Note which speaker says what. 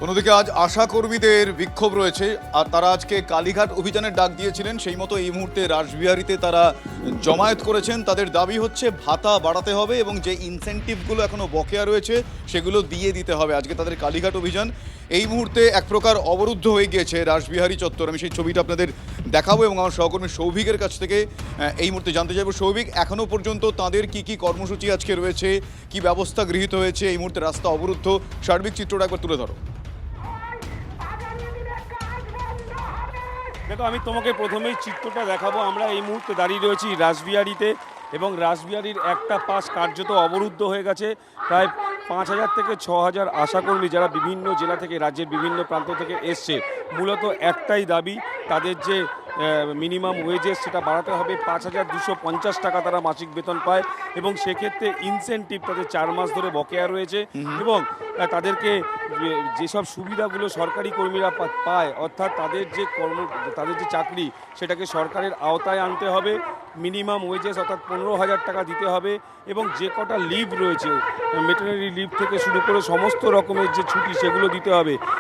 Speaker 1: অন্যদিকে আজ আশা কর্মীদের বিক্ষোভ রয়েছে আর তারা আজকে কালীঘাট অভিযানের ডাক দিয়েছিলেন। সেই মতো এই মুহূর্তে রাসবিহারীতে তারা জমায়েত করেছেন। তাদের দাবি হচ্ছে ভাতা বাড়াতে হবে এবং যে ইনসেনটিভগুলো এখনো বকেয়া রয়েছে সেগুলো দিয়ে দিতে হবে। আজকে তাদের কালীঘাট অভিযান এই মুহূর্তে এক প্রকার অবরুদ্ধ হয়ে গিয়েছে রাসবিহারী চত্বর। আমি সেই ছবিটা আপনাদের দেখাবো এবং আমার সহকর্মী সৌভিকের কাছ থেকে এই মুহূর্তে জানতে চাইবো। সৌভিক, এখনো পর্যন্ত তাদের কি কি কর্মসূচি আজকে রয়েছে, কি ব্যবস্থা গৃহীত হয়েছে, এই মুহূর্তে রাস্তা অবরুদ্ধ, সার্বিক চিত্রটা একবার তুলে ধরো।
Speaker 2: দেখো, আমি তোমাকে প্রথমেই চিত্রটা দেখাবো। আমরা এই মুহূর্তে দাঁড়িয়ে রয়েছি রাসবিহারীতে এবং রাসবিহারীর একটা পাশ কার্যত অবরুদ্ধ হয়ে গেছে। প্রায় 5,000 থেকে 6,000 আশাকর্মী যারা বিভিন্ন জেলা থেকে, রাজ্যের বিভিন্ন প্রান্ত থেকে এসছে। মূলত একটাই দাবি, তাদের যে মিনিমাম ওয়েজেস সেটা বাড়াতে হবে। 5,250 টাকা তারা মাসিক বেতন পায় এবং সেক্ষেত্রে ইনসেনটিভ তাদের 4 মাস ধরে বকেয়া রয়েছে এবং তাদেরকে যেসব সুবিধাগুলো সরকারি কর্মীরা পায়, অর্থাৎ তাদের যে চাকরি সেটাকে সরকারের আওতায় আনতে হবে। মিনিমাম ওয়েজেস অর্থাৎ 15,000 টাকা দিতে হবে এবং যে কটা লিভ রয়েছে, মেটারনিটি লিভ থেকে শুরু করে সমস্ত রকমের যে ছুটি সেগুলো দিতে হবে।